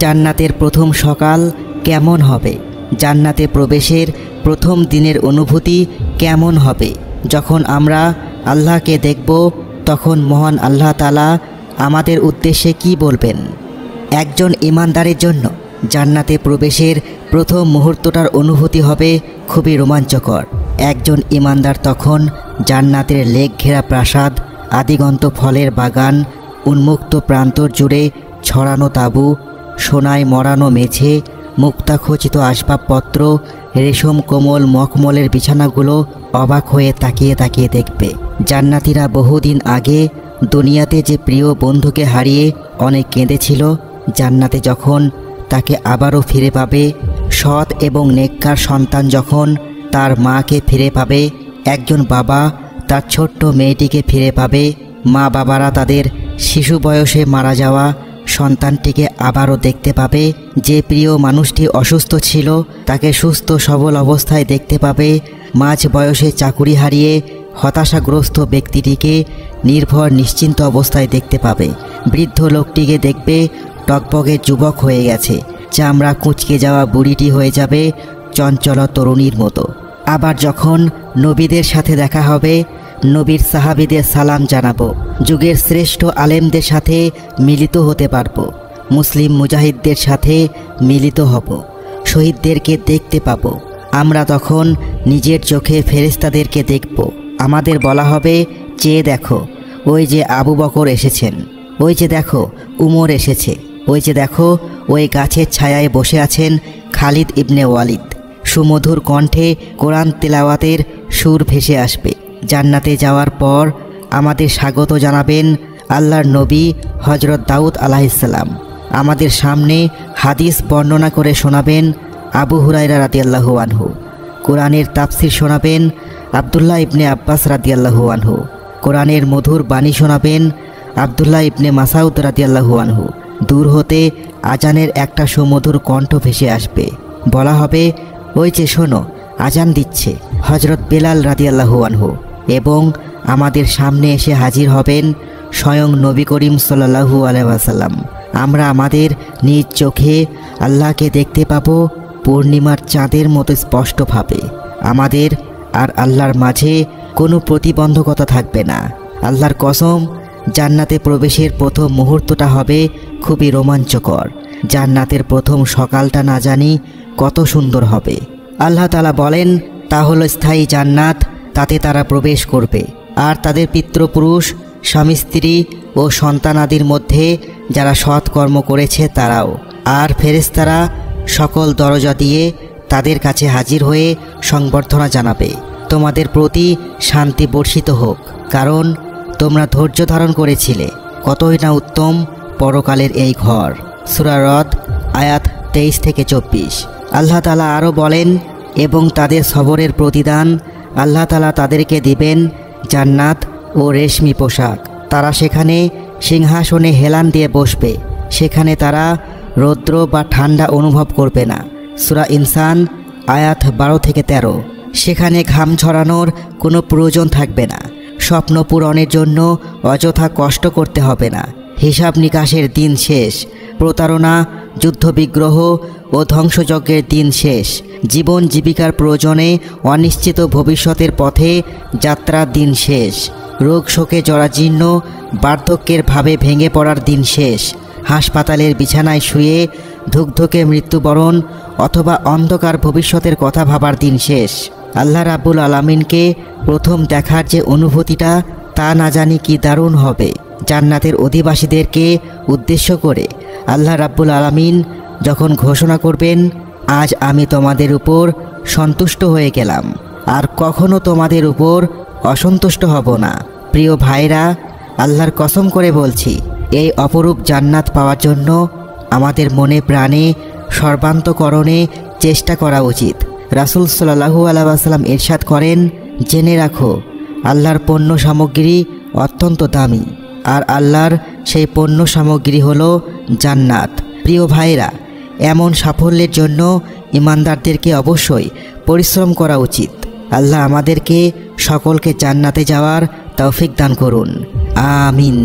জান্নাতের প্রথম সকাল কেমন হবে? জান্নাতে প্রবেশের প্রথম দিনের অনুভূতি কেমন হবে? যখন আমরা আল্লাহকে দেখব তখন মহান আল্লাহ তাআলা আমাদের উদ্দেশ্যে কি বলবেন? একজন ঈমানদারের জন্য জান্নাতে প্রবেশের প্রথম মুহূর্তটার অনুভূতি হবে খুবই রোমাঞ্চকর। একজন ঈমানদার তখন জান্নাতের লেক ঘেরা প্রাসাদ, আদিগন্ত ফলের বাগান, উন্মুক্ত প্রান্তর জুড়ে ছড়ানো তাঁবু, সোনায় মরানো মেঝে, মুক্তাখচিত আসবাবপত্র, রেশম কোমল মখমলের বিছানাগুলো অবাক হয়ে তাকিয়ে তাকিয়ে দেখবে। জান্নাতীরা বহুদিন আগে দুনিয়াতে যে প্রিয় বন্ধুকে হারিয়ে অনেক কেঁদেছিল, জান্নাতে যখন তাকে আবারও ফিরে পাবে, সৎ এবং নেককার সন্তান যখন তার মাকে ফিরে পাবে, একজন বাবা তার ছোট্ট মেয়েটিকে ফিরে পাবে, মা বাবারা তাদের শিশু বয়সে মারা যাওয়া সন্তানটিকে আবারও দেখতে পাবে, যে প্রিয় মানুষটি অসুস্থ ছিল তাকে সুস্থ সবল অবস্থায় দেখতে পাবে, মাঝ বয়সে চাকুরি হারিয়ে হতাশাগ্রস্ত ব্যক্তিটিকে নির্ভর নিশ্চিন্ত অবস্থায় দেখতে পাবে, বৃদ্ধ লোকটিকে দেখবে টকবগে যুবক হয়ে গেছে, চামড়া কুঁচকে যাওয়া বুড়িটি হয়ে যাবে চঞ্চল তরুণীর মতো। আবার যখন নবীদের সাথে দেখা হবে, নবীর সাহাবীদের সালাম জানাবো, যুগের শ্রেষ্ঠ আলেমদের সাথে মিলিত হতে পারবো, মুসলিম মুজাহিদদের সাথে মিলিত হব, শহীদদেরকে দেখতে পাবো। আমরা তখন নিজের চোখে ফেরেশতাদেরকে দেখব। আমাদের বলা হবে, চেয়ে দেখো, ওই যে আবু বকর এসেছেন, ওই যে দেখো উমর এসেছে, ওই যে দেখো ওই গাছের ছায়ায় বসে আছেন খালিদ ইবনে ওয়ালিদ। সুমধুর কণ্ঠে কোরআন তেলাওয়াতের সুর ভেসে আসবে। জান্নাতে যাওয়ার পর আমাদের স্বাগত জানাবেন আল্লাহর নবী হজরত দাউদ আলাইহিসসালাম। আমাদের সামনে হাদিস বর্ণনা করে শোনাবেন আবু হুরায়রা রাদিয়াল্লাহু আনহু। কোরআনের তাফসির শোনাবেন আব্দুল্লাহ ইবনে আব্বাস রাদিয়াল্লাহু আনহু। কোরআনের মধুর বাণী শোনাবেন আব্দুল্লাহ ইবনে মাসউদ রাদিয়াল্লাহু আনহু। দূর হতে আজানের একটা সুমধুর কণ্ঠ ভেসে আসবে। বলা হবে, ওই যে শোনো, আজান দিচ্ছে হজরত বেলাল রাদিয়াল্লাহু আনহু। এবং আমাদের সামনে এসে হাজির হবেন স্বয়ং নবী করিম সাল্লাল্লাহু আলাইহি ওয়াসাল্লাম। আমরা আমাদের নিজ চোখে আল্লাহকে দেখতে পাবো পূর্ণিমার চাঁদের মতো স্পষ্টভাবে। আমাদের আর আল্লাহর মাঝে কোনো প্রতিবন্ধকতা থাকবে না। আল্লাহর কসম, জান্নাতে প্রবেশের প্রথম মুহূর্তটা হবে খুবই রোমাঞ্চকর। জান্নাতের প্রথম সকালটা না জানি কত সুন্দর হবে। আল্লাহ তাআলা বলেন, তা হলো স্থায়ী জান্নাত, তাতে তারা প্রবেশ করবে। আর তাদের পিতৃপুরুষ, স্বামী স্ত্রী ও সন্তানাদির মধ্যে যারা সৎ কর্ম করেছে তারাও। আর ফেরেশতারা সকল দরজা দিয়ে তাদের কাছে হাজির হয়ে সংবর্ধনা জানাবে, তোমাদের প্রতি শান্তি বর্ষিত হোক, কারণ তোমরা ধৈর্য ধারণ করেছিলে। কতই না উত্তম পরকালের এই ঘর। সূরা রদ আয়াত 23-24। আল্লাহ তাআলা আরও বলেন, এবং তাদের সবরের প্রতিদান আল্লাহ তাআলা তাদেরকে দিবেন জান্নাত ও রেশমি পোশাক। তারা সেখানে সিংহাসনে হেলান দিয়ে বসবে। সেখানে তারা রৌদ্র বা ঠান্ডা অনুভব করবে না। সূরা ইনসান আয়াত 12-13। সেখানে ঘাম ছড়ানোর কোনো প্রয়োজন থাকবে না। স্বপ্ন পূরণের জন্য অযথা কষ্ট করতে হবে না। হিসাব নিকাশের দিন শেষ। প্রতারণা, যুদ্ধবিগ্রহ ও ধ্বংসযজ্ঞের দিন শেষ। জীবন জীবিকার প্রয়োজনে অনিশ্চিত ভবিষ্যতের পথে যাত্রার দিন শেষ। রোগ শোকে জরাজীর্ণ বার্ধক্যের ভাবে ভেঙে পড়ার দিন শেষ। হাসপাতালের বিছানায় শুয়ে ধুকধুকে মৃত্যুবরণ অথবা অন্ধকার ভবিষ্যতের কথা ভাবার দিন শেষ। আল্লাহ রাব্বুল আলামিনকে প্রথম দেখার যে অনুভূতিটা, তা না জানি কি দারুণ হবে। জান্নাতের অধিবাসীদেরকে উদ্দেশ্য করে আল্লাহ রাব্বুল আলামিন যখন ঘোষণা করবেন, আজ আমি তোমাদের উপর সন্তুষ্ট হয়ে গেলাম, আর কখনো তোমাদের উপর অসন্তুষ্ট হব না। প্রিয় ভাইরা, আল্লাহর কসম করে বলছি, এই অপরূপ জান্নাত পাওয়ার জন্য আমাদের মনে প্রাণে সর্বান্তকরণে চেষ্টা করা উচিত। রাসূল সাল্লাল্লাহু আলাইহি ওয়াসাল্লাম ইরশাদ করেন, জেনে রাখো আল্লাহর পণ্য সামগ্রী অত্যন্ত দামি, আর আল্লাহর সেই পণ্য সামগ্রী হলো জান্নাত। প্রিয় ভাইরা, এমন সাফল্যের জন্য ইমানদারদেরকে অবশ্যই পরিশ্রম করা উচিত। আল্লাহ আমাদেরকে সকলকে জান্নাতে যাওয়ার তৌফিক দান করুন। আমিন।